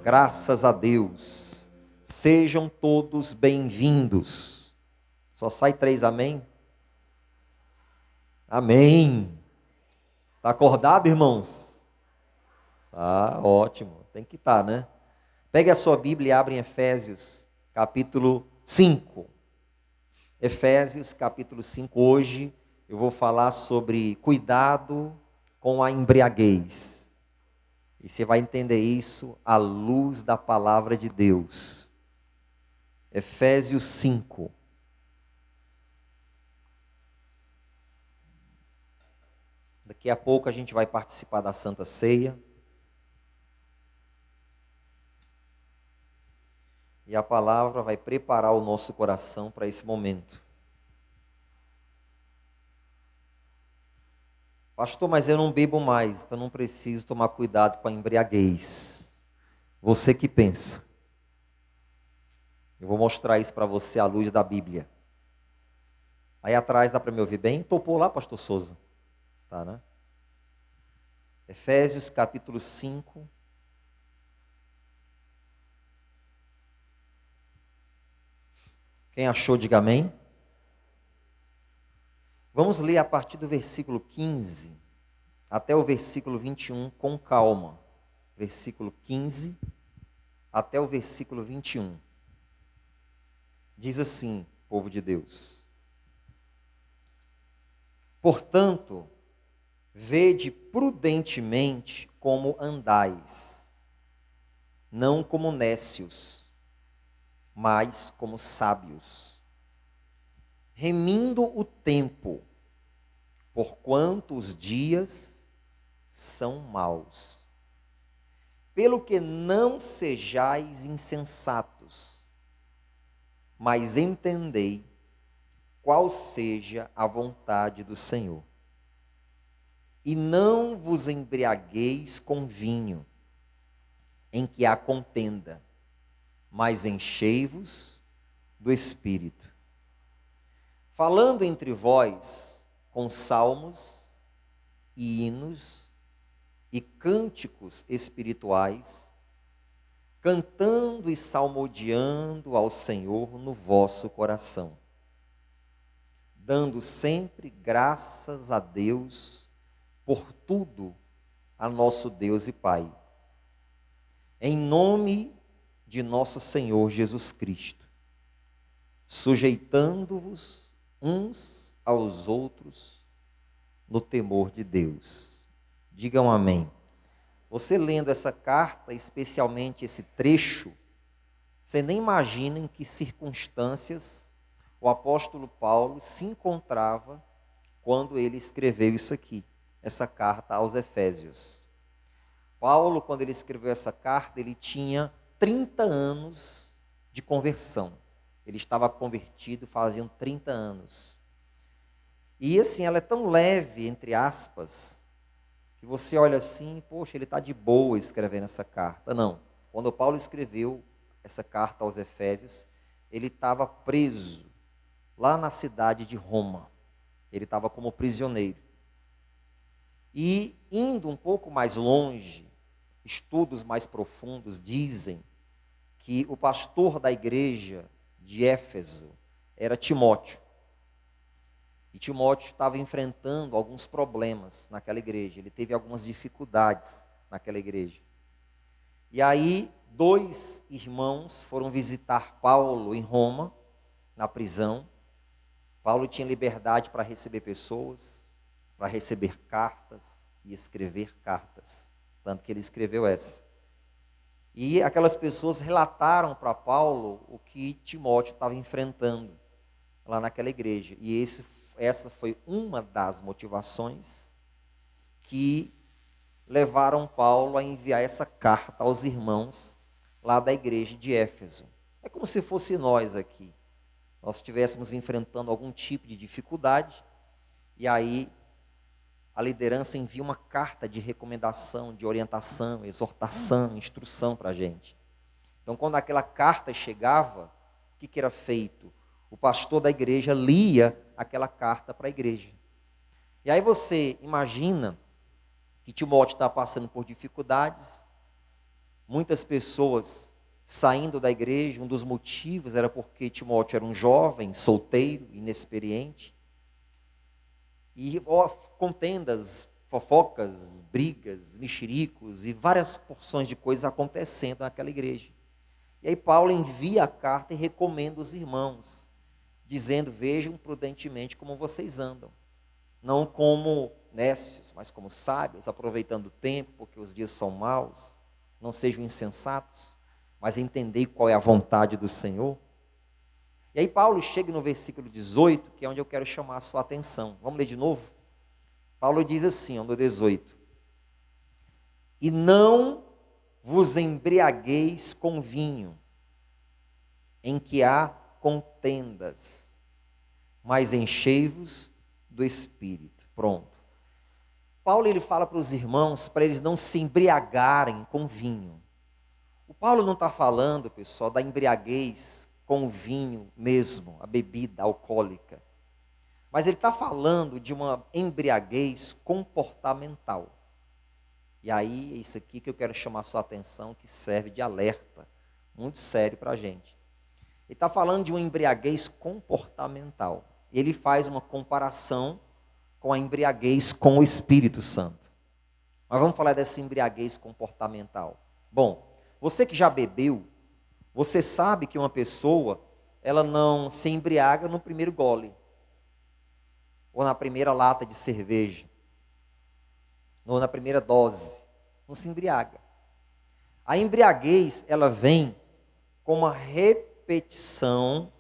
Graças a Deus. Sejam todos bem-vindos. Só sai 3 amém? Amém. Está acordado, irmãos? Ah, ótimo. Tem que estar, né? Pegue a sua Bíblia e abre em Efésios, capítulo 5. Efésios, capítulo 5. Hoje eu vou falar sobre cuidado com a embriaguez. E você vai entender isso à luz da palavra de Deus. Efésios 5. Daqui a pouco a gente vai participar da Santa Ceia. E a palavra vai preparar o nosso coração para esse momento. Pastor, mas eu não bebo mais, então não preciso tomar cuidado com a embriaguez. Você que pensa. Eu vou mostrar isso para você à luz da Bíblia. Aí atrás dá para me ouvir bem? Topou lá, pastor Souza? Tá, né? Efésios capítulo 5. Quem achou, diga amém. Vamos ler a partir do versículo 15 até o versículo 21 com calma. Versículo 15 até o versículo 21. Diz assim, povo de Deus: portanto, vede prudentemente como andais, não como nécios, mas como sábios, remindo o tempo, porquanto os dias são maus. Pelo que não sejais insensatos, mas entendei qual seja a vontade do Senhor. E não vos embriagueis com vinho, em que há contenda, mas enchei-vos do Espírito, falando entre vós com salmos e hinos e cânticos espirituais, cantando e salmodiando ao Senhor no vosso coração, dando sempre graças a Deus por tudo a nosso Deus e Pai, em nome de nosso Senhor Jesus Cristo, sujeitando-vos uns aos outros no temor de Deus. Digam amém. Você lendo essa carta, especialmente esse trecho, você nem imagina em que circunstâncias o apóstolo Paulo se encontrava quando ele escreveu isso aqui, essa carta aos Efésios. Paulo, quando ele escreveu essa carta, ele tinha 30 anos de conversão. Ele estava convertido faziam 30 anos. E assim, ela é tão leve, entre aspas, que você olha assim, poxa, ele está de boa escrevendo essa carta. Não, quando Paulo escreveu essa carta aos Efésios, ele estava preso lá na cidade de Roma. Ele estava como prisioneiro. E indo um pouco mais longe, estudos mais profundos dizem que o pastor da igreja de Éfeso era Timóteo. E Timóteo estava enfrentando alguns problemas naquela igreja. Ele teve algumas dificuldades naquela igreja. E aí, 2 irmãos foram visitar Paulo em Roma, na prisão. Paulo tinha liberdade para receber pessoas, para receber cartas e escrever cartas. Tanto que ele escreveu essa. E aquelas pessoas relataram para Paulo o que Timóteo estava enfrentando lá naquela igreja. E essa foi uma das motivações que levaram Paulo a enviar essa carta aos irmãos lá da igreja de Éfeso. É como se fosse nós aqui. Nós estivéssemos enfrentando algum tipo de dificuldade, e aí a liderança envia uma carta de recomendação, de orientação, exortação, instrução para a gente. Então, quando aquela carta chegava, o que era feito? O pastor da igreja lia aquela carta para a igreja. E aí você imagina que Timóteo está passando por dificuldades, Muitas pessoas saindo da igreja, um dos motivos era porque Timóteo era um jovem, solteiro, inexperiente. E contendas, fofocas, brigas, mexericos e várias porções de coisas acontecendo naquela igreja. E aí Paulo envia a carta e recomenda os irmãos, dizendo: vejam prudentemente como vocês andam, não como nécios, mas como sábios, aproveitando o tempo, porque os dias são maus. Não sejam insensatos, mas entendei qual é a vontade do Senhor. E aí Paulo chega no versículo 18, que é onde eu quero chamar a sua atenção. Vamos ler de novo? Paulo diz assim, no 18: e não vos embriagueis com vinho, em que há contendas, mas enchei-vos do Espírito. Pronto. Paulo ele fala para os irmãos, para eles não se embriagarem com vinho. O Paulo não está falando, pessoal, da embriaguez com o vinho mesmo, a bebida alcoólica. Mas ele está falando de uma embriaguez comportamental. E aí, é isso aqui que eu quero chamar a sua atenção, que serve de alerta, muito sério para a gente. Ele está falando de uma embriaguez comportamental. Ele faz uma comparação com a embriaguez com o Espírito Santo. Mas vamos falar dessa embriaguez comportamental. Bom, você que já bebeu, você sabe que uma pessoa, ela não se embriaga no primeiro gole, ou na primeira lata de cerveja, ou na primeira dose. Não se embriaga. A embriaguez, ela vem com uma repetição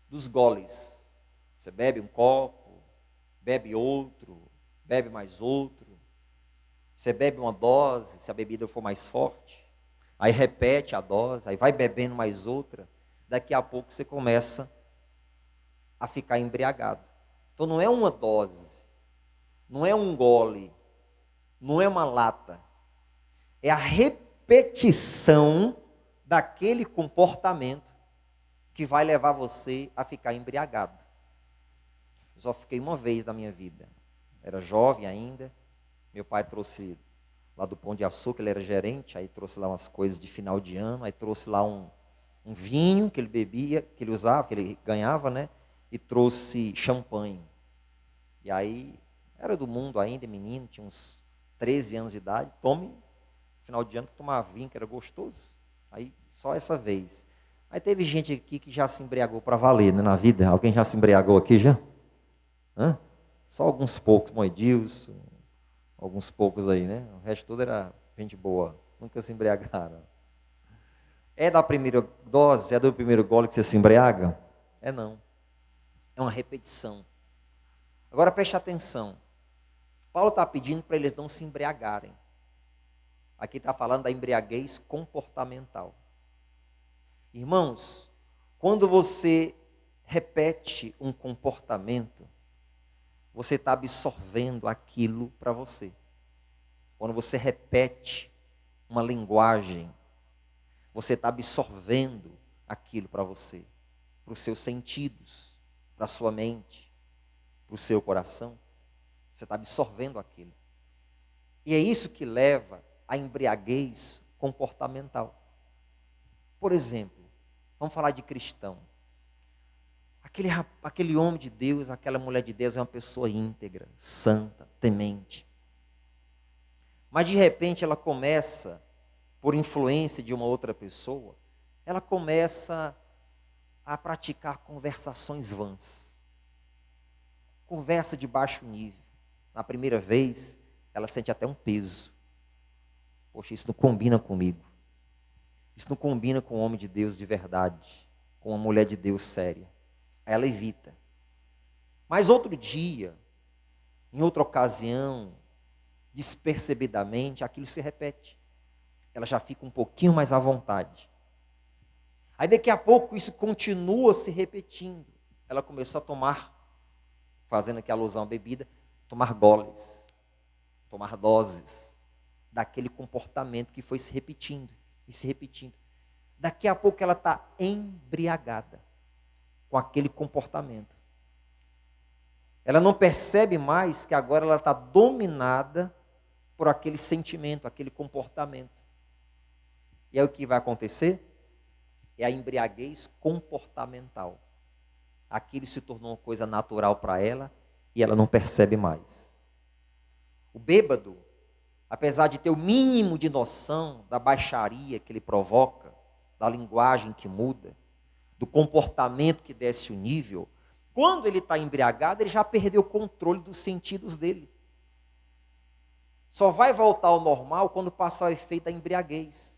dos goles. Você bebe um copo, bebe outro, bebe mais outro. Você bebe uma dose, se a bebida for mais forte. Aí repete a dose, aí vai bebendo mais outra. Daqui a pouco você começa a ficar embriagado. Então não é uma dose, não é um gole, não é uma lata. É a repetição daquele comportamento que vai levar você a ficar embriagado. Eu só fiquei uma vez na minha vida. Era jovem ainda. Meu pai trouxe lá do Pão de Açúcar, ele era gerente, aí trouxe lá umas coisas de final de ano, aí trouxe lá um vinho que ele bebia, que ele usava, que ele ganhava, né? E trouxe champanhe. E aí, era do mundo ainda, menino, tinha uns 13 anos de idade, final de ano que tomava vinho, que era gostoso. Aí, só essa vez. Aí teve gente aqui que já se embriagou para valer, né, na vida. Alguém já se embriagou aqui já? Hã? Só alguns poucos, Moedilson, alguns poucos aí, né? O resto tudo era gente boa, nunca se embriagaram. É da primeira dose, é do primeiro gole que você se embriaga? É não. É uma repetição. Agora preste atenção. Paulo está pedindo para eles não se embriagarem. Aqui está falando da embriaguez comportamental. Irmãos, quando você repete um comportamento, você está absorvendo aquilo para você. Quando você repete uma linguagem, você está absorvendo aquilo para você, para os seus sentidos, para a sua mente, para o seu coração. Você está absorvendo aquilo. E é isso que leva à embriaguez comportamental. Por exemplo, vamos falar de cristão. Aquele homem de Deus, aquela mulher de Deus é uma pessoa íntegra, santa, temente. Mas de repente ela começa, por influência de uma outra pessoa, ela começa a praticar conversações vãs. Conversa de baixo nível. Na primeira vez, ela sente até um peso. Poxa, isso não combina comigo. Isso não combina com um homem de Deus de verdade, com uma mulher de Deus séria. Aí ela evita. Mas outro dia, em outra ocasião, despercebidamente, aquilo se repete. Ela já fica um pouquinho mais à vontade. Aí daqui a pouco isso continua se repetindo. Ela começou a tomar, fazendo aqui alusão à bebida, tomar goles, tomar doses daquele comportamento que foi se repetindo e se repetindo. Daqui a pouco ela está embriagada com aquele comportamento. Ela não percebe mais que agora ela está dominada por aquele sentimento, aquele comportamento. E aí o que vai acontecer? É a embriaguez comportamental. Aquilo se tornou uma coisa natural para ela e ela não percebe mais. O bêbado, apesar de ter o mínimo de noção da baixaria que ele provoca, da linguagem que muda, do comportamento que desce o nível, quando ele está embriagado, ele já perdeu o controle dos sentidos dele. Só vai voltar ao normal quando passar o efeito da embriaguez.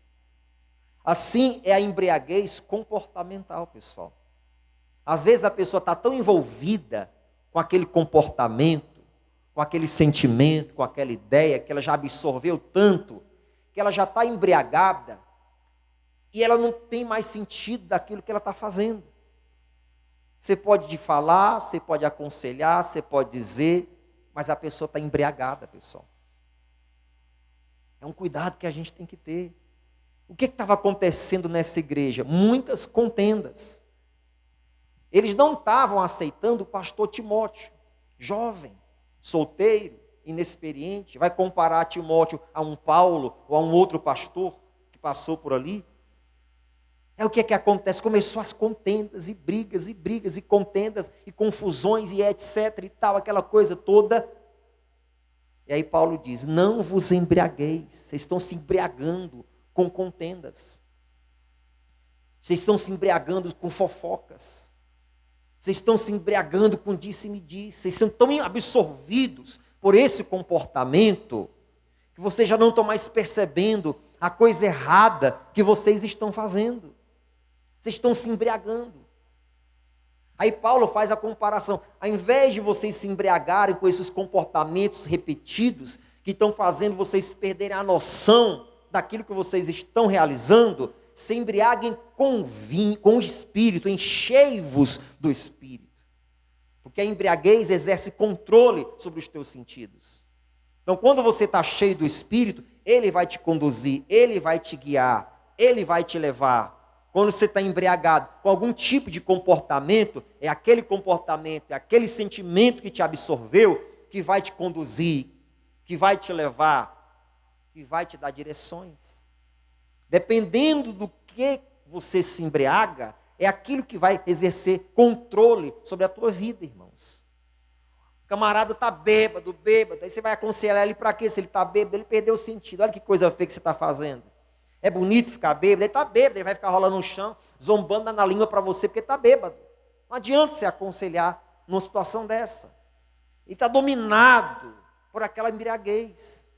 Assim é a embriaguez comportamental, pessoal. Às vezes a pessoa está tão envolvida com aquele comportamento, com aquele sentimento, com aquela ideia, que ela já absorveu tanto, que ela já está embriagada e ela não tem mais sentido daquilo que ela está fazendo. Você pode falar, você pode aconselhar, você pode dizer, mas a pessoa está embriagada, pessoal. É um cuidado que a gente tem que ter. O que estava acontecendo nessa igreja? Muitas contendas. Eles não estavam aceitando o pastor Timóteo, jovem, solteiro, inexperiente. Vai comparar Timóteo a um Paulo ou a um outro pastor que passou por ali? É o que acontece? Começou as contendas e brigas e contendas e confusões e etc e tal, aquela coisa toda. E aí Paulo diz, não vos embriagueis, vocês estão se embriagando com contendas. Vocês estão se embriagando com fofocas. Vocês estão se embriagando com disse-me-disse. Vocês são tão absorvidos por esse comportamento que vocês já não estão mais percebendo a coisa errada que vocês estão fazendo. Vocês estão se embriagando. Aí Paulo faz a comparação. Ao invés de vocês se embriagarem com esses comportamentos repetidos, que estão fazendo vocês perderem a noção daquilo que vocês estão realizando, se embriaguem com vinho, com o Espírito, enchei-vos do Espírito. Porque a embriaguez exerce controle sobre os teus sentidos. Então, quando você está cheio do Espírito, Ele vai te conduzir, Ele vai te guiar, Ele vai te levar. Quando você está embriagado com algum tipo de comportamento, é aquele comportamento, é aquele sentimento que te absorveu, que vai te conduzir, que vai te levar, que vai te dar direções. Dependendo do que você se embriaga, é aquilo que vai exercer controle sobre a tua vida, irmãos. O camarada está bêbado, aí você vai aconselhar ele para quê? Se ele está bêbado, ele perdeu o sentido. Olha que coisa feia que você está fazendo. É bonito ficar bêbado, ele está bêbado, ele vai ficar rolando no chão, zombando na língua para você, porque está bêbado. Não adianta você aconselhar numa situação dessa. Ele está dominado por aquela embriaguez.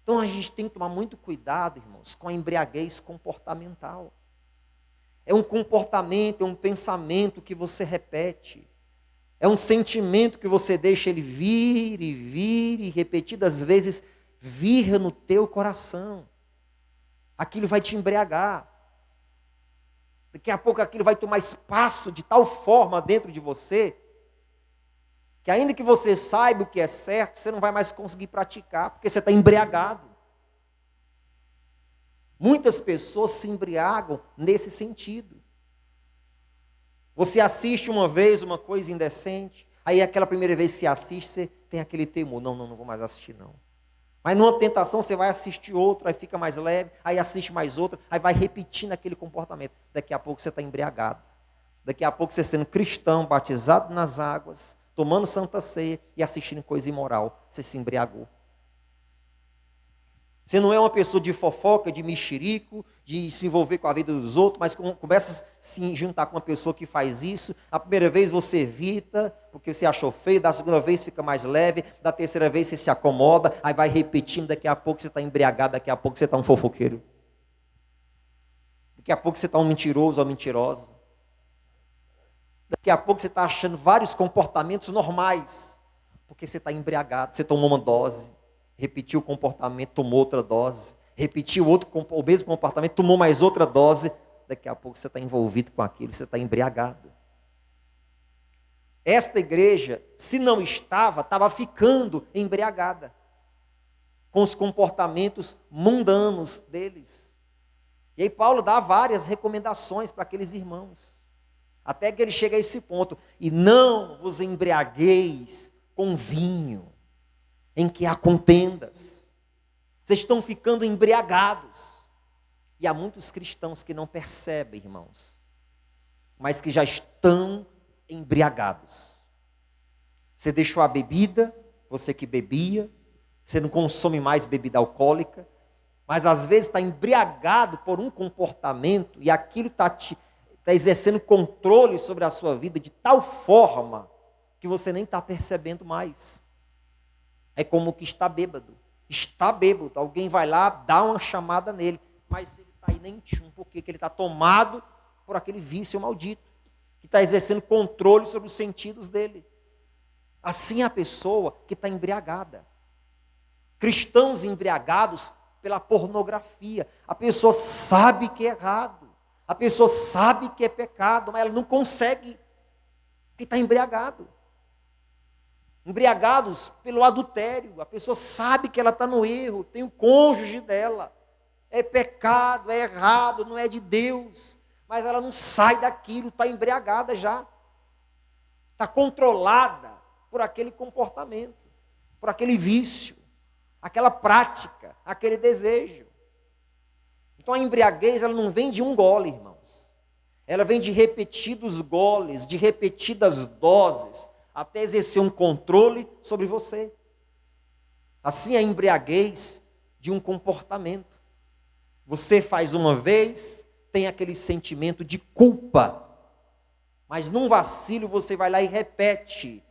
Então a gente tem que tomar muito cuidado, irmãos, com a embriaguez comportamental. É um comportamento, é um pensamento que você repete. É um sentimento que você deixa ele vir e repetidas vezes vir no teu coração. Aquilo vai te embriagar. Daqui a pouco aquilo vai tomar espaço de tal forma dentro de você, que ainda que você saiba o que é certo, você não vai mais conseguir praticar, porque você está embriagado. Muitas pessoas se embriagam nesse sentido. Você assiste uma vez uma coisa indecente, aí aquela primeira vez que você assiste, você tem aquele temor, não vou mais assistir não. Mas numa tentação você vai assistir outra, aí fica mais leve, aí assiste mais outra, aí vai repetindo aquele comportamento. Daqui a pouco você está embriagado. Daqui a pouco você sendo cristão, batizado nas águas, tomando santa ceia e assistindo coisa imoral. Você se embriagou. Você não é uma pessoa de fofoca, de mexerico, de se envolver com a vida dos outros, mas começa a se juntar com uma pessoa que faz isso. A primeira vez você evita, porque você achou feio, da segunda vez fica mais leve, da terceira vez você se acomoda, aí vai repetindo, daqui a pouco você está embriagado, daqui a pouco você está um fofoqueiro. Daqui a pouco você está um mentiroso ou mentirosa. Daqui a pouco você está achando vários comportamentos normais, porque você está embriagado, você tomou uma dose. Repetiu o comportamento, tomou outra dose. Repetiu o mesmo comportamento, tomou mais outra dose. Daqui a pouco você está envolvido com aquilo, você está embriagado. Esta igreja, se não estava ficando embriagada com os comportamentos mundanos deles. E aí Paulo dá várias recomendações para aqueles irmãos. Até que ele chega a esse ponto. E não vos embriagueis com vinho, em que há contendas. Vocês estão ficando embriagados. E há muitos cristãos que não percebem, irmãos, mas que já estão embriagados. Você deixou a bebida, você que bebia, você não consome mais bebida alcoólica, mas às vezes está embriagado por um comportamento e aquilo está exercendo controle sobre a sua vida de tal forma que você nem está percebendo mais. É como que está bêbado. Está bêbado, alguém vai lá, dá uma chamada nele, mas ele está aí nem tchum, porque ele está tomado por aquele vício maldito, que está exercendo controle sobre os sentidos dele. Assim é a pessoa que está embriagada. Cristãos embriagados pela pornografia. A pessoa sabe que é errado, a pessoa sabe que é pecado, mas ela não consegue, porque está embriagado. Embriagados pelo adultério, a pessoa sabe que ela está no erro, tem o cônjuge dela, é pecado, é errado, não é de Deus, mas ela não sai daquilo, está embriagada já, está controlada por aquele comportamento, por aquele vício, aquela prática, aquele desejo. Então a embriaguez, ela não vem de um gole, irmãos, ela vem de repetidos goles, de repetidas doses, até exercer um controle sobre você. Assim é a embriaguez de um comportamento. Você faz uma vez, tem aquele sentimento de culpa, mas num vacilo você vai lá e repete,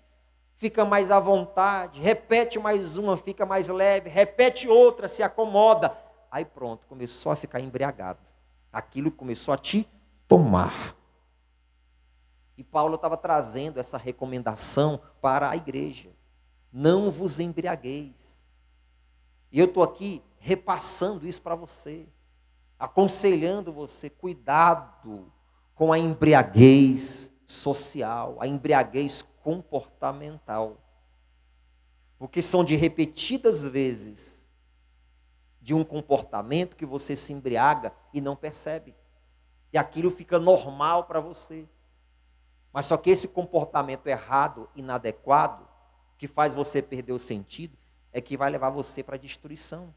fica mais à vontade, repete mais uma, fica mais leve, repete outra, se acomoda. Aí pronto, começou a ficar embriagado. Aquilo começou a te tomar. E Paulo estava trazendo essa recomendação para a igreja. Não vos embriagueis. E eu estou aqui repassando isso para você, aconselhando você, cuidado com a embriaguez social, a embriaguez comportamental. Porque são de repetidas vezes de um comportamento que você se embriaga e não percebe. E aquilo fica normal para você. Mas só que esse comportamento errado, inadequado, que faz você perder o sentido, é que vai levar você para a destruição.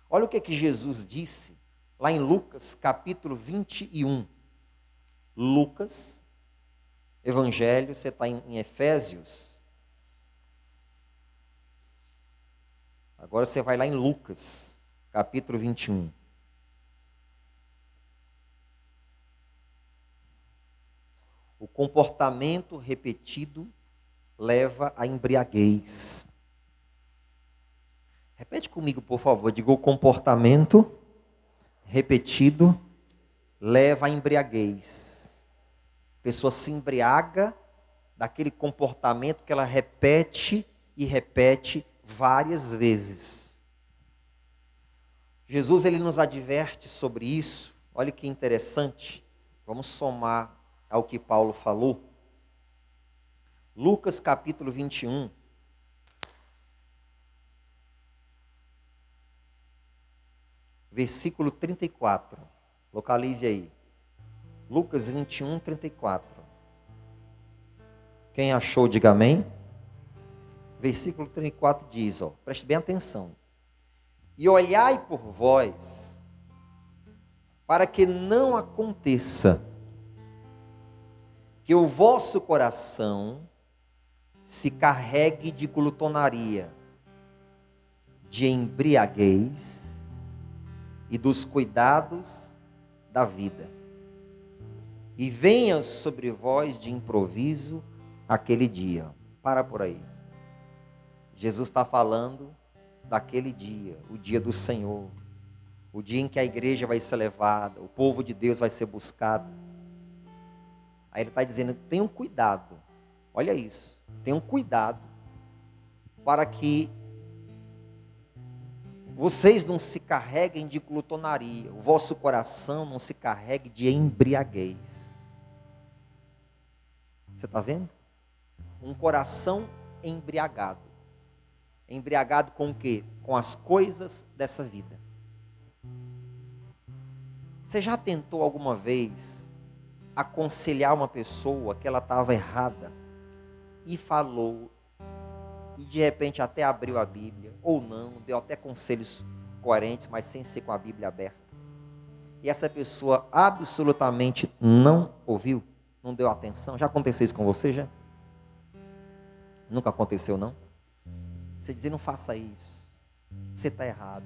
Olha o que Jesus disse lá em Lucas, capítulo 21. Lucas, Evangelho, você está em Efésios. Agora você vai lá em Lucas, capítulo 21. O comportamento repetido leva à embriaguez. Repete comigo, por favor. Diga: o comportamento repetido leva à embriaguez. A pessoa se embriaga daquele comportamento que ela repete e repete várias vezes. Jesus, ele nos adverte sobre isso. Olha que interessante. Vamos somar ao que Paulo falou. Lucas capítulo 21. Versículo 34. Localize aí. Lucas 21, 34. Quem achou, diga amém. Versículo 34 diz, preste bem atenção. E olhai por vós, para que não aconteça que o vosso coração se carregue de glutonaria, de embriaguez e dos cuidados da vida. E venha sobre vós de improviso aquele dia. Para por aí. Jesus está falando daquele dia, o dia do Senhor, o dia em que a igreja vai ser levada, o povo de Deus vai ser buscado. Aí ele está dizendo: tenham cuidado, olha isso, tenham cuidado para que vocês não se carreguem de glutonaria, o vosso coração não se carregue de embriaguez. Você está vendo? Um coração embriagado. Embriagado com o quê? Com as coisas dessa vida. Você já tentou alguma vez aconselhar uma pessoa que ela estava errada e falou, e de repente até abriu a Bíblia, ou não, deu até conselhos coerentes, mas sem ser com a Bíblia aberta? e essa pessoa absolutamente não ouviu, não deu atenção. Já aconteceu isso com você, já? Nunca aconteceu, não? Você dizer, não faça isso, você está errado,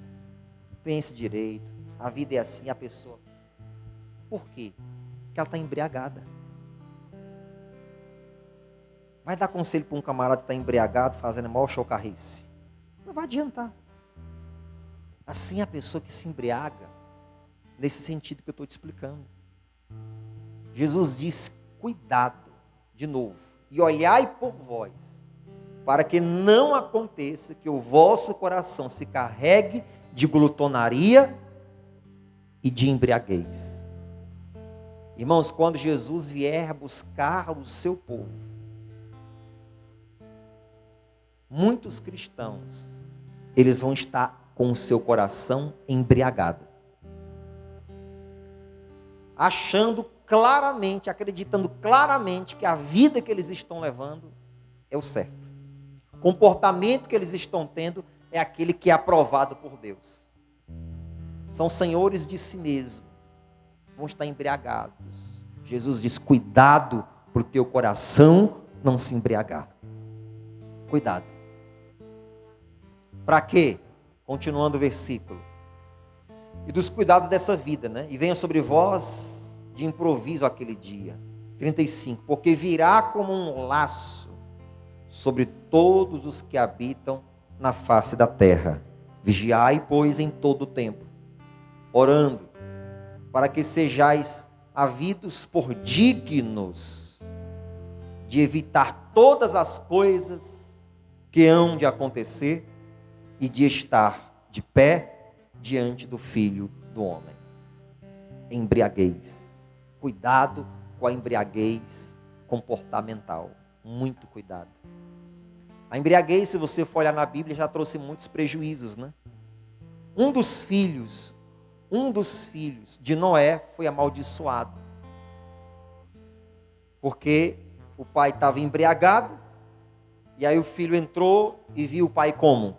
pense direito, a vida é assim, a pessoa... Por quê? Porque ela está embriagada. Vai dar conselho para um camarada que está embriagado, fazendo maior chocarrice? Não vai adiantar. Assim a pessoa que se embriaga, nesse sentido que eu estou te explicando. Jesus diz, cuidado, de novo, e olhai por vós, para que não aconteça que o vosso coração se carregue de glutonaria e de embriaguez. Irmãos, quando Jesus vier buscar o seu povo, muitos cristãos, eles vão estar com o seu coração embriagado, achando claramente, acreditando claramente que a vida que eles estão levando é o certo. O comportamento que eles estão tendo é aquele que é aprovado por Deus. São senhores de si mesmos, vão estar embriagados. Jesus diz, cuidado para o teu coração não se embriagar. Cuidado. Para quê? Continuando o versículo. E dos cuidados dessa vida, né? E venha sobre vós de improviso aquele dia. 35. Porque virá como um laço sobre todos os que habitam na face da terra. Vigiai, pois, em todo o tempo, orando, para que sejais havidos por dignos de evitar todas as coisas que hão de acontecer e de estar de pé diante do Filho do Homem. Embriaguez. Cuidado com a embriaguez comportamental. Muito cuidado. A embriaguez, se você for olhar na Bíblia, já trouxe muitos prejuízos, né? Um dos filhos de Noé foi amaldiçoado. Porque o pai estava embriagado, e aí o filho entrou e viu o pai como?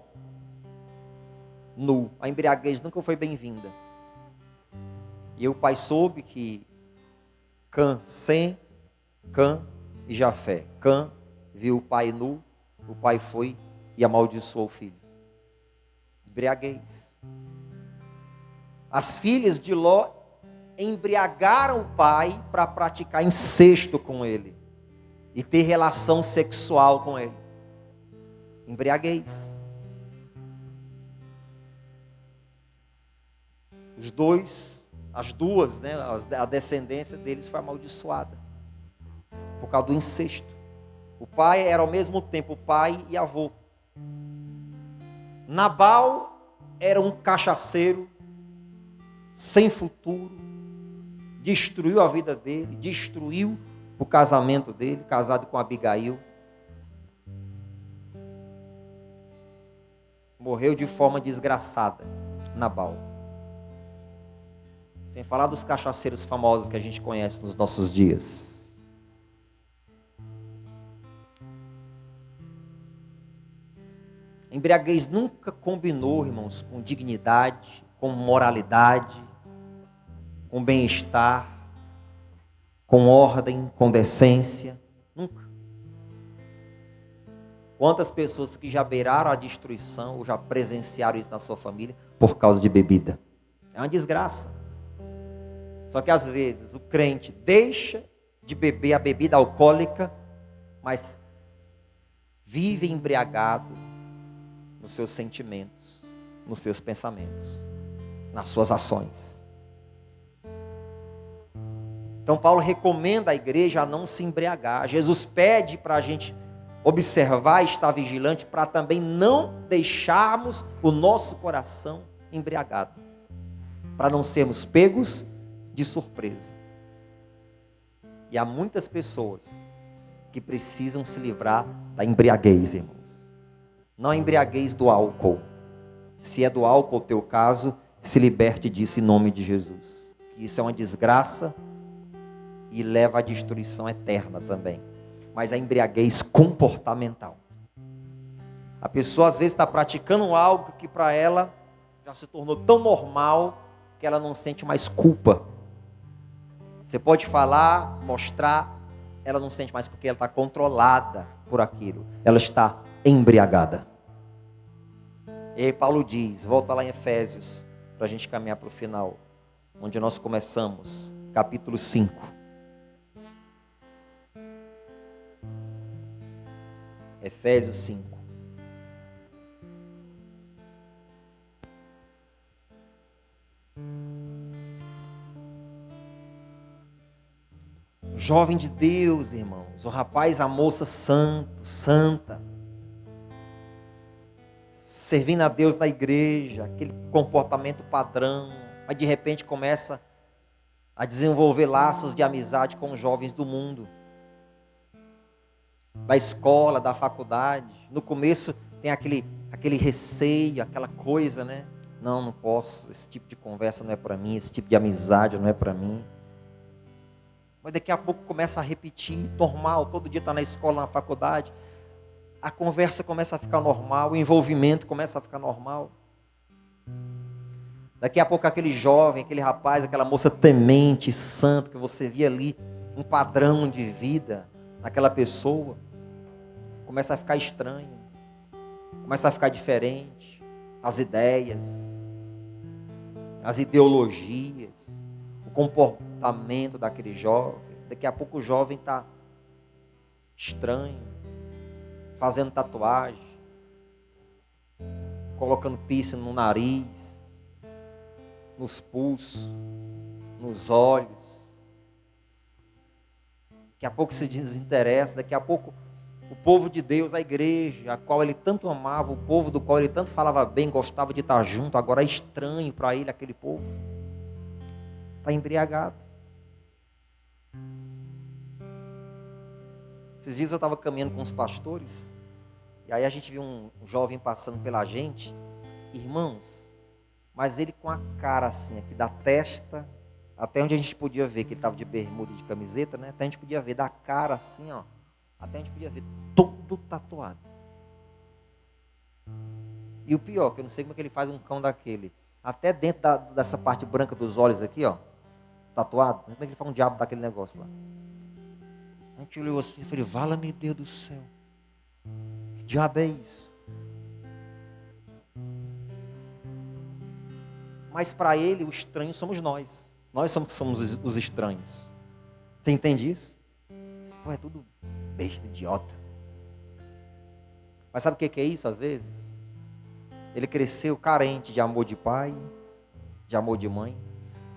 Nu. A embriaguez nunca foi bem-vinda. E o pai soube que Sem, Cã e Jafé. Cã viu o pai nu, o pai foi e amaldiçoou o filho. Embriaguez. As filhas de Ló embriagaram o pai para praticar incesto com ele e ter relação sexual com ele. Embriaguez. As duas, né, a descendência deles foi amaldiçoada por causa do incesto. O pai era ao mesmo tempo pai e avô. Nabal era um cachaceiro sem futuro, destruiu a vida dele, destruiu o casamento dele, casado com Abigail. Morreu de forma desgraçada, Nabal. Sem falar dos cachaceiros famosos que a gente conhece nos nossos dias. A embriaguez nunca combinou, irmãos, com dignidade, com moralidade, com bem-estar, com ordem, com decência. Nunca. Quantas pessoas que já beiraram a destruição ou já presenciaram isso na sua família por causa de bebida? É uma desgraça. Só que às vezes o crente deixa de beber a bebida alcoólica, mas vive embriagado nos seus sentimentos, nos seus pensamentos, nas suas ações. Então Paulo recomenda à igreja a não se embriagar. Jesus pede para a gente observar e estar vigilante para também não deixarmos o nosso coração embriagado, para não sermos pegos de surpresa. E há muitas pessoas que precisam se livrar da embriaguez, irmãos. Não a embriaguez do álcool. Se é do álcool o teu caso, se liberte disso em nome de Jesus. Que isso é uma desgraça e leva à destruição eterna também. Mas a embriaguez comportamental. A pessoa às vezes está praticando algo que para ela já se tornou tão normal porque ela não sente mais culpa. Você pode falar, mostrar, ela não sente mais porque ela está controlada por aquilo. Ela está embriagada. E aí Paulo diz, volta lá em Efésios, para a gente caminhar para o final, onde nós começamos, capítulo 5. Efésios 5. Jovem de Deus, irmãos, o rapaz, a moça santa, servindo a Deus na igreja, aquele comportamento padrão, mas de repente começa a desenvolver laços de amizade com os jovens do mundo, da escola, da faculdade. No começo tem aquele receio, aquela coisa, né? Não posso, esse tipo de conversa não é para mim, esse tipo de amizade não é para mim. Mas daqui a pouco começa a repetir, normal, todo dia está na escola, na faculdade, a conversa começa a ficar normal, o envolvimento começa a ficar normal. Daqui a pouco aquele jovem, aquele rapaz, aquela moça temente, santo, que você via ali, um padrão de vida naquela pessoa, começa a ficar estranho, começa a ficar diferente, as ideias, as ideologias, o comportamento daquele jovem. Daqui a pouco o jovem está estranho, fazendo tatuagem, colocando piercing no nariz, nos pulsos, nos olhos. Daqui a pouco se desinteressa, daqui a pouco o povo de Deus, a igreja, a qual ele tanto amava, o povo do qual ele tanto falava bem, gostava de estar junto, agora é estranho para ele aquele povo. Está embriagado. Esses dias eu estava caminhando com os pastores, e aí a gente viu um jovem passando pela gente, irmãos, mas ele com a cara assim, aqui da testa, até onde a gente podia ver, que ele estava de bermuda e de camiseta, né? Até a gente podia ver da cara assim, ó, até a gente podia ver todo tatuado. E o pior, que eu não sei como é que ele faz um cão daquele, até dentro dessa parte branca dos olhos aqui, ó, tatuado, como é que ele faz um diabo daquele negócio lá? A gente olhou assim e falei, vala-me Deus do céu, que diabo é isso? Mas para ele, o estranho somos nós. Nós somos os estranhos. Você entende isso? Pô, é tudo besta, idiota. Mas sabe o que é isso às vezes? Ele cresceu carente de amor de pai, de amor de mãe.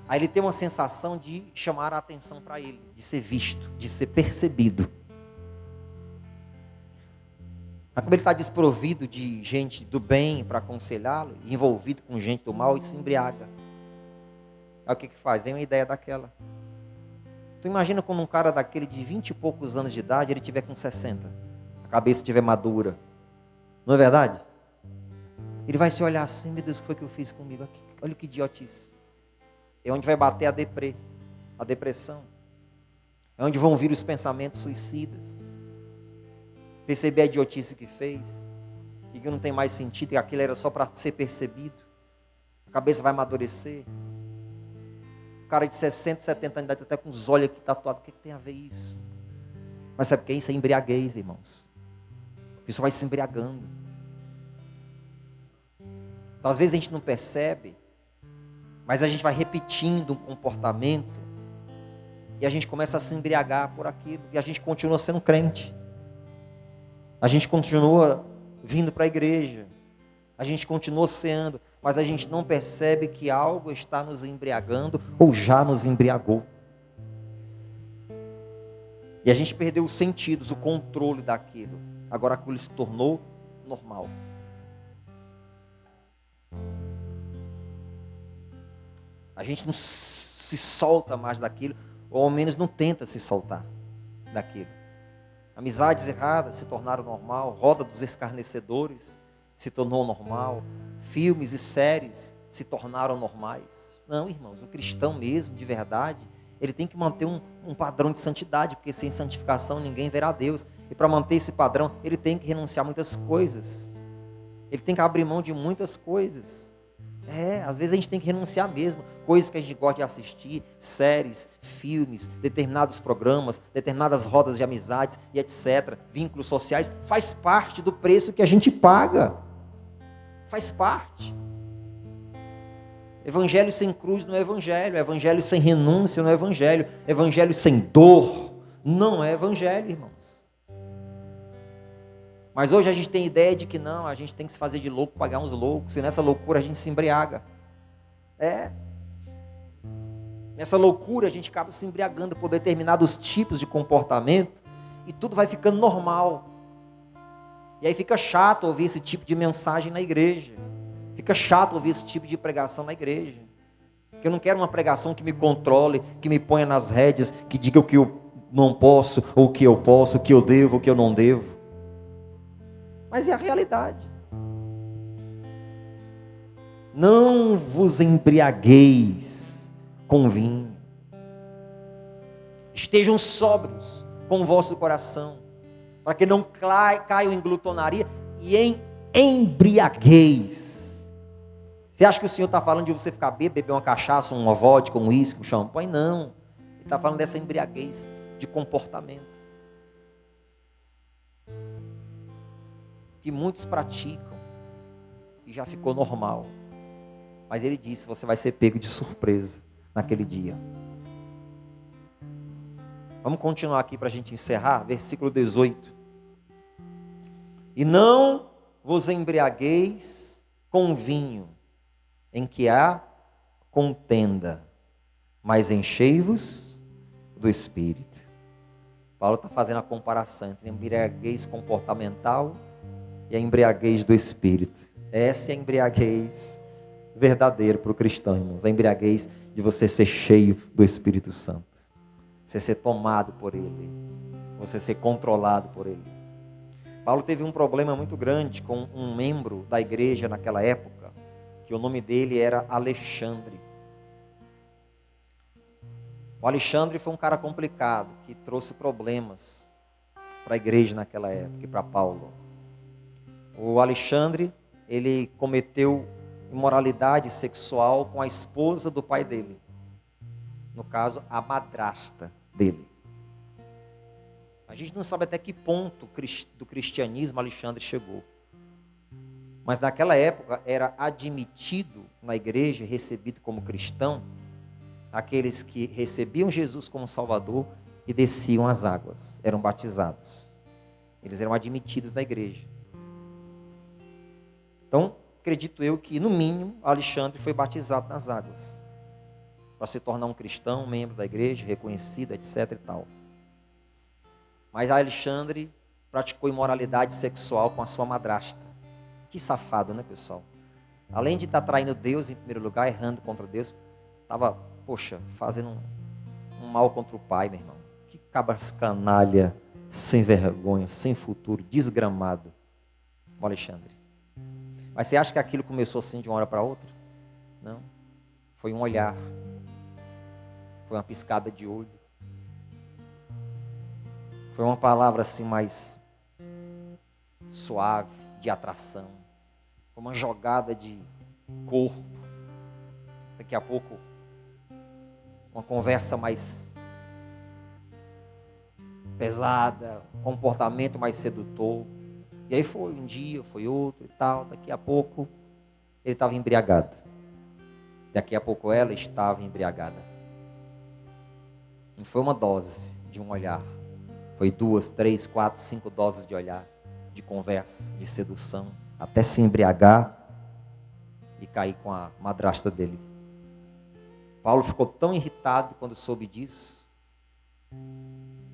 Aí ele tem uma sensação de chamar a atenção para ele, de ser visto, de ser percebido. Mas como ele está desprovido de gente do bem para aconselhá-lo, envolvido com gente do mal, ele se embriaga. Aí o que faz? Vem uma ideia daquela. Tu imagina quando um cara daquele de 20 e poucos anos de idade, ele tiver com 60, a cabeça estiver madura. Não é verdade? Ele vai se olhar assim, meu Deus, o que foi que eu fiz comigo? Olha que idiotice. É onde vai bater a depressão. É onde vão vir os pensamentos suicidas. Perceber a idiotice que fez, e que não tem mais sentido, que aquilo era só para ser percebido. A cabeça vai amadurecer. O cara de 60, 70 anos de idade, até com os olhos aqui tatuados, o que tem a ver isso? Mas sabe o que é isso? É embriaguez, irmãos. Isso vai se embriagando. Então, às vezes a gente não percebe, mas a gente vai repetindo um comportamento, e a gente começa a se embriagar por aquilo, e a gente continua sendo crente. A gente continua vindo para a igreja, a gente continua ceando, mas a gente não percebe que algo está nos embriagando ou já nos embriagou. E a gente perdeu os sentidos, o controle daquilo. Agora aquilo se tornou normal. A gente não se solta mais daquilo, ou ao menos não tenta se soltar daquilo. Amizades erradas se tornaram normal, roda dos escarnecedores se tornou normal, filmes e séries se tornaram normais. Não, irmãos, o cristão mesmo, de verdade, ele tem que manter um padrão de santidade, porque sem santificação ninguém verá Deus. E para manter esse padrão, ele tem que renunciar a muitas coisas. Ele tem que abrir mão de muitas coisas. Às vezes a gente tem que renunciar mesmo. Coisas que a gente gosta de assistir, séries, filmes, determinados programas, determinadas rodas de amizades e etc. Vínculos sociais, faz parte do preço que a gente paga. Faz parte. Evangelho sem cruz não é evangelho. Evangelho sem renúncia não é evangelho. Evangelho sem dor não é evangelho, irmãos. Mas hoje a gente tem ideia de que não, a gente tem que se fazer de louco, pagar uns loucos, e nessa loucura a gente se embriaga. Nessa loucura a gente acaba se embriagando por determinados tipos de comportamento, e tudo vai ficando normal. E aí fica chato ouvir esse tipo de mensagem na igreja. Fica chato ouvir esse tipo de pregação na igreja. Porque eu não quero uma pregação que me controle, que me ponha nas rédeas, que diga o que eu não posso, ou o que eu posso, o que eu devo, o que eu não devo. Mas é a realidade. Não vos embriagueis com vinho. Estejam sóbrios com o vosso coração, para que não caiam em glutonaria e em embriagueis. Você acha que o Senhor está falando de você ficar bêbado, beber uma cachaça, uma vodka, um uísque, um champanhe? Não. Ele está falando dessa embriaguez de comportamento, que muitos praticam e já ficou normal. Mas ele disse, você vai ser pego de surpresa naquele dia. Vamos continuar aqui para a gente encerrar, versículo 18. E não vos embriagueis com vinho, em que há contenda, mas enchei-vos do Espírito. Paulo está fazendo a comparação entre a embriaguez comportamental e a embriaguez do Espírito. Essa é a embriaguez verdadeira para o cristão, irmãos. A embriaguez de você ser cheio do Espírito Santo. Você ser tomado por Ele. Você ser controlado por Ele. Paulo teve um problema muito grande com um membro da igreja naquela época, que o nome dele era Alexandre. O Alexandre foi um cara complicado, que trouxe problemas para a igreja naquela época e para Paulo. O Alexandre, ele cometeu imoralidade sexual com a esposa do pai dele. No caso, a madrasta dele. A gente não sabe até que ponto do cristianismo Alexandre chegou. Mas naquela época era admitido na igreja, recebido como cristão, aqueles que recebiam Jesus como Salvador e desciam as águas, eram batizados. Eles eram admitidos na igreja. Então, acredito eu que, no mínimo, Alexandre foi batizado nas águas, para se tornar um cristão, um membro da igreja, reconhecido, etc. e tal. Mas Alexandre praticou imoralidade sexual com a sua madrasta. Que safado, né, pessoal? Além de estar traindo Deus em primeiro lugar, errando contra Deus, estava, fazendo um mal contra o pai, meu irmão. Que cabras canalha, sem vergonha, sem futuro, desgramado, o Alexandre. Mas você acha que aquilo começou assim de uma hora para outra? Não. Foi um olhar. Foi uma piscada de olho. Foi uma palavra assim mais suave, de atração. Foi uma jogada de corpo. Daqui a pouco, uma conversa mais pesada, um comportamento mais sedutor. E aí foi um dia, foi outro e tal. Daqui a pouco, ele estava embriagado. Daqui a pouco ela estava embriagada. Não foi uma dose de um olhar. Foi 2, 3, 4, 5 doses de olhar, de conversa, de sedução, até se embriagar e cair com a madrasta dele. Paulo ficou tão irritado quando soube disso,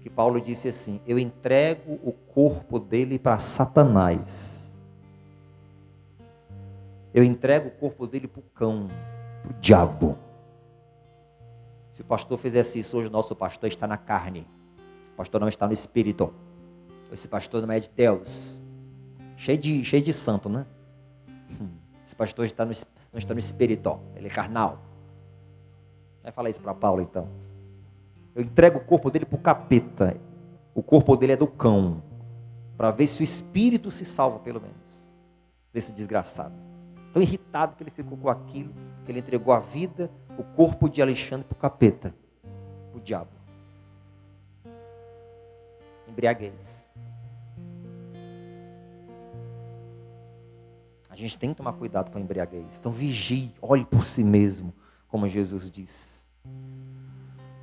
que Paulo disse assim: eu entrego o corpo dele para Satanás. Eu entrego o corpo dele para o cão, para o diabo. Se o pastor fizesse isso hoje, o nosso pastor está na carne. O pastor não está no espírito. Esse pastor não é de Deus. Cheio de santo, né? Esse pastor não está no espírito. Ele é carnal. Vai falar isso para Paulo, então. Eu entrego o corpo dele para o capeta. O corpo dele é do cão. Para ver se o espírito se salva, pelo menos, desse desgraçado. tão irritado que ele ficou com aquilo, que ele entregou a vida, o corpo de Alexandre para o capeta, para o diabo. Embriaguez. A gente tem que tomar cuidado com a embriaguez. Então vigie, olhe por si mesmo, como Jesus diz.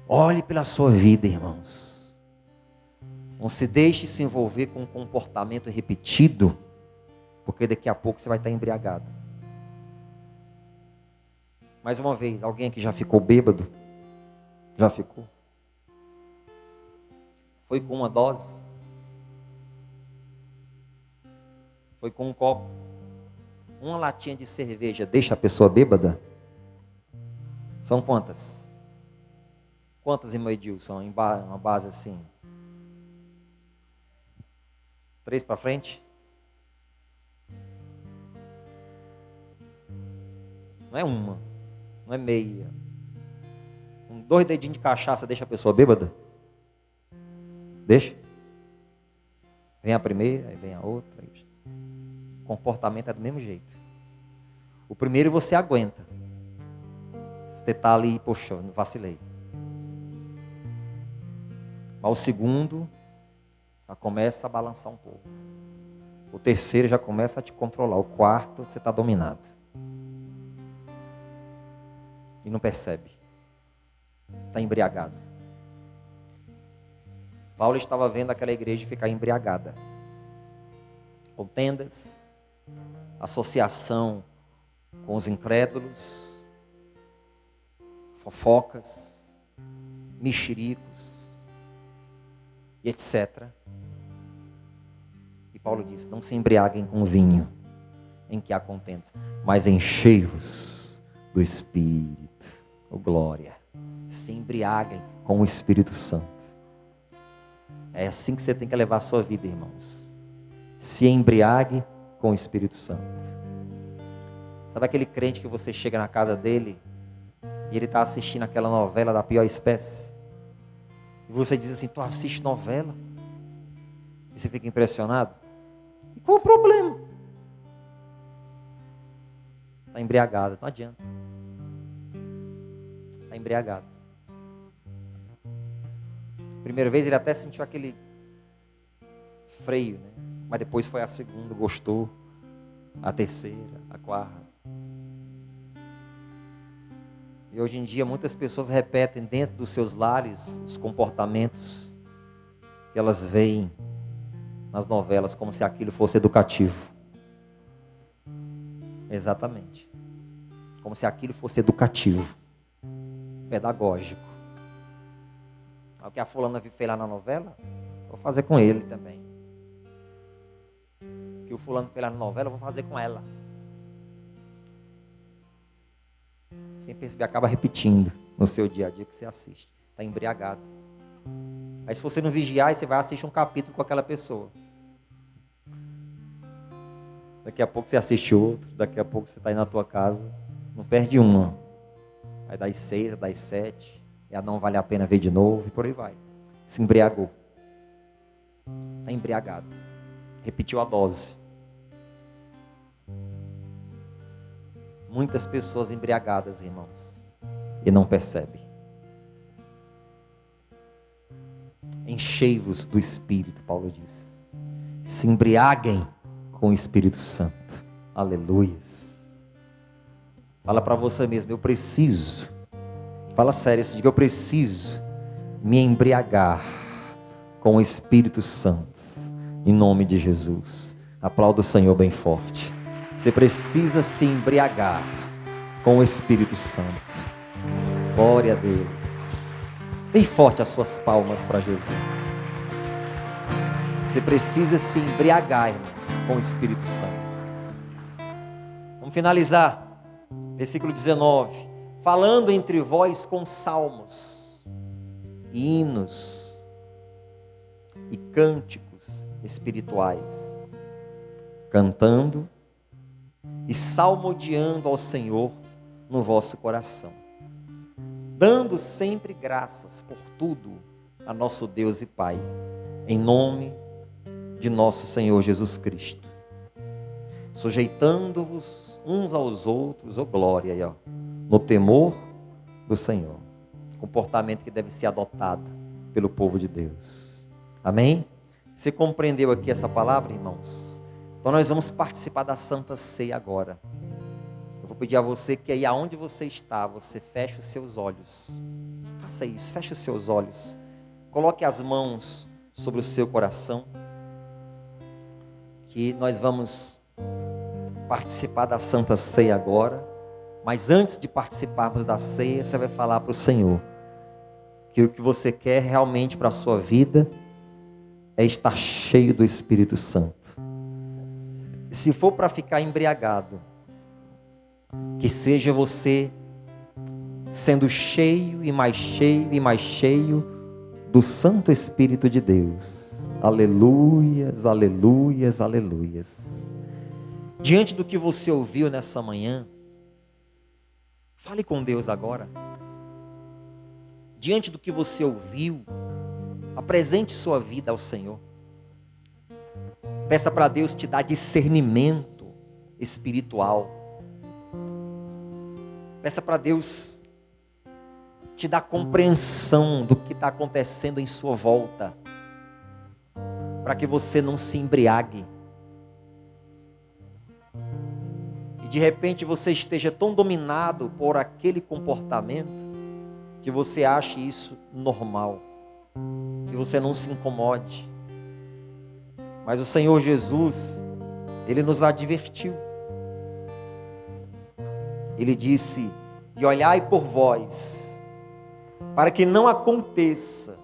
Olhe pela sua vida, irmãos. Não se deixe se envolver com um comportamento repetido, porque daqui a pouco você vai estar embriagado. Mais uma vez, alguém aqui já ficou bêbado? Já ficou? Foi com uma dose? Foi com um copo? Uma latinha de cerveja deixa a pessoa bêbada? São quantas? Quantas, irmão Edilson, em uma base assim? 3 para frente? Não é uma, não é meia. 2 dedinhos de cachaça deixa a pessoa bêbada? Deixa? Vem a primeira, aí vem a outra. O comportamento é do mesmo jeito. O primeiro você aguenta. Você está ali, poxa, não vacilei. Mas o segundo já começa a balançar um pouco. O terceiro já começa a te controlar. O quarto você está dominado. E não percebe. Está embriagado. Paulo estava vendo aquela igreja ficar embriagada. Contendas, associação com os incrédulos, fofocas, mexericos, e etc. E Paulo diz: não se embriaguem com vinho, em que há contendas, mas enchei-vos do Espírito. Oh, glória! Se embriaguem com o Espírito Santo. É assim que você tem que levar a sua vida, irmãos. Se embriague com o Espírito Santo. Sabe aquele crente que você chega na casa dele e ele está assistindo aquela novela da pior espécie? E você diz assim: tu assiste novela? E você fica impressionado? E qual o problema? Está embriagado, não adianta. Está embriagado. Primeira vez ele até sentiu aquele freio, né? Mas depois foi a segunda, gostou. A terceira, a quarta. E hoje em dia muitas pessoas repetem dentro dos seus lares os comportamentos que elas veem nas novelas, como se aquilo fosse educativo. Exatamente. Como se aquilo fosse educativo, pedagógico. O que a fulana fez lá na novela, vou fazer com ele também. O que o fulano fez lá na novela, vou fazer com ela. Sem perceber, acaba repetindo no seu dia a dia que você assiste. Está embriagado. Aí se você não vigiar, você vai assistir um capítulo com aquela pessoa. Daqui a pouco você assiste outro, daqui a pouco você está aí na tua casa, não perde uma. Aí das 6, das 7, e não vale a pena ver de novo, e por aí vai. Se embriagou. Está embriagado. Repetiu a dose. Muitas pessoas embriagadas, irmãos, e não percebem. Enchei-vos do Espírito, Paulo diz. Se embriaguem com o Espírito Santo. Aleluias. Fala para você mesmo: eu preciso. Fala sério, diga: eu preciso me embriagar com o Espírito Santo. Em nome de Jesus. Aplauda o Senhor bem forte. Você precisa se embriagar com o Espírito Santo. Glória a Deus. Bem forte as suas palmas para Jesus. Você precisa se embriagar, irmãos, com o Espírito Santo. Vamos finalizar. Versículo 19. Falando entre vós com salmos, hinos e cânticos espirituais, cantando e salmodiando ao Senhor no vosso coração, dando sempre graças por tudo a nosso Deus e Pai, em nome de nosso Senhor Jesus Cristo. sujeitando-vos uns aos outros, glória aí, no temor do Senhor. Comportamento que deve ser adotado pelo povo de Deus. Amém? Você compreendeu aqui essa palavra, irmãos? Então nós vamos participar da Santa Ceia agora. Eu vou pedir a você que aí aonde você está, você feche os seus olhos. Faça isso, feche os seus olhos. Coloque as mãos sobre o seu coração. Que nós vamos participar da Santa Ceia agora. Mas antes de participarmos da ceia, você vai falar para o Senhor que o que você quer realmente para a sua vida é estar cheio do Espírito Santo. Se for para ficar embriagado, que seja você sendo cheio e mais cheio e mais cheio do Santo Espírito de Deus. Aleluias, aleluias, aleluias. Diante do que você ouviu nessa manhã, fale com Deus agora. Diante do que você ouviu, apresente sua vida ao Senhor. Peça para Deus te dar discernimento espiritual. Peça para Deus te dar compreensão do que está acontecendo em sua volta, para que você não se embriague. E de repente você esteja tão dominado por aquele comportamento que você ache isso normal, que você não se incomode. Mas o Senhor Jesus, Ele nos advertiu. Ele disse: e olhai por vós, para que não aconteça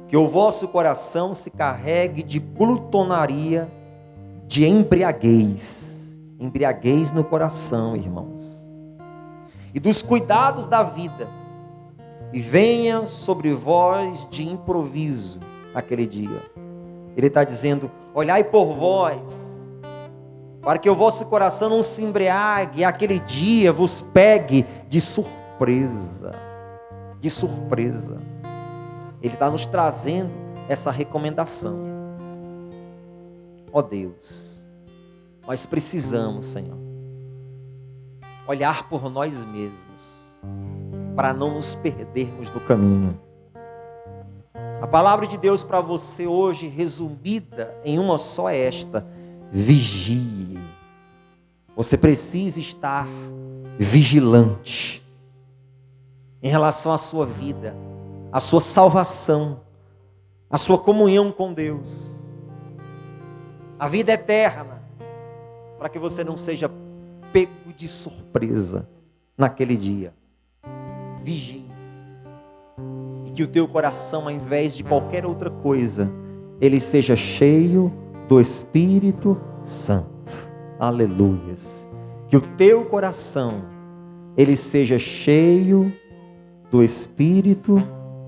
que o vosso coração se carregue de glutonaria, de embriaguez. Embriaguez no coração, irmãos. E dos cuidados da vida. E venha sobre vós de improviso naquele dia. Ele está dizendo: olhai por vós, para que o vosso coração não se embriague, e aquele dia vos pegue de surpresa. De surpresa. Ele está nos trazendo essa recomendação. Ó Deus, nós precisamos, Senhor, olhar por nós mesmos, para não nos perdermos do caminho. A palavra de Deus para você hoje, resumida em uma só, é esta: vigie. Você precisa estar vigilante em relação à sua vida, à sua salvação, à sua comunhão com Deus, a vida eterna, para que você não seja pego de surpresa naquele dia. Vigie. E que o teu coração, ao invés de qualquer outra coisa, ele seja cheio do Espírito Santo. Aleluias. Que o teu coração, ele seja cheio do Espírito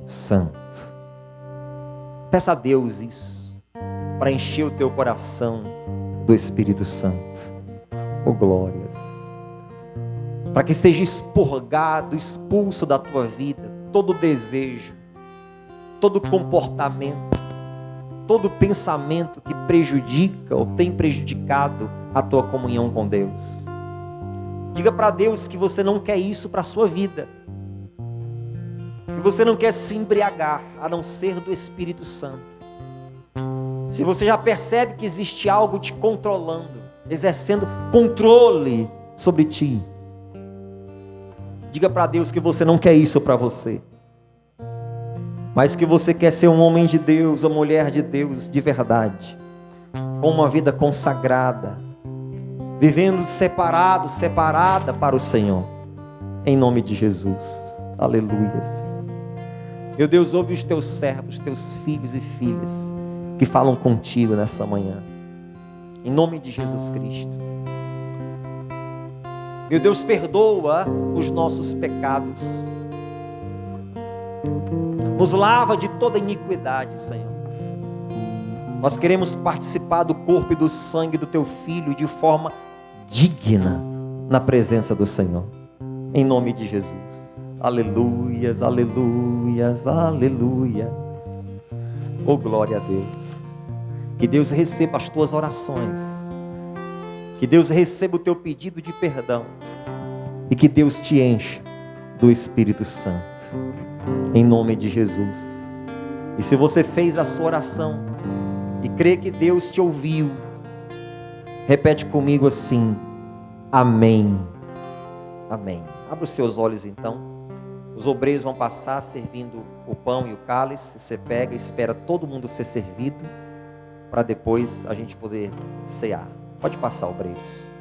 Santo. Peça a Deus isso, para encher o teu coração do Espírito Santo. Oh glórias. Para que seja expurgado, expulso da tua vida todo desejo, todo comportamento, todo pensamento que prejudica ou tem prejudicado a tua comunhão com Deus. Diga para Deus que você não quer isso para a sua vida, que você não quer se embriagar, a não ser do Espírito Santo. Se você já percebe que existe algo te controlando, exercendo controle sobre ti, diga para Deus que você não quer isso para você, mas que você quer ser um homem de Deus, uma mulher de Deus de verdade, com uma vida consagrada, vivendo separado, separada para o Senhor, em nome de Jesus. Aleluias. Meu Deus, ouve os teus servos, teus filhos e filhas que falam contigo nessa manhã, em nome de Jesus Cristo. Meu Deus, perdoa os nossos pecados, nos lava de toda iniquidade, Senhor. Nós queremos participar do corpo e do sangue do Teu Filho de forma digna na presença do Senhor, em nome de Jesus. Aleluias, aleluias, aleluias. Oh glória a Deus. Que Deus receba as tuas orações, Que Deus receba o teu pedido de perdão. E que Deus te encha do Espírito Santo. Em nome de Jesus. E se você fez a sua oração e crê que Deus te ouviu, repete comigo assim: amém. Amém. Abra os seus olhos então. Os obreiros vão passar servindo o pão e o cálice. Você pega e espera todo mundo ser servido, para depois a gente poder cear. Pode passar, obreiros.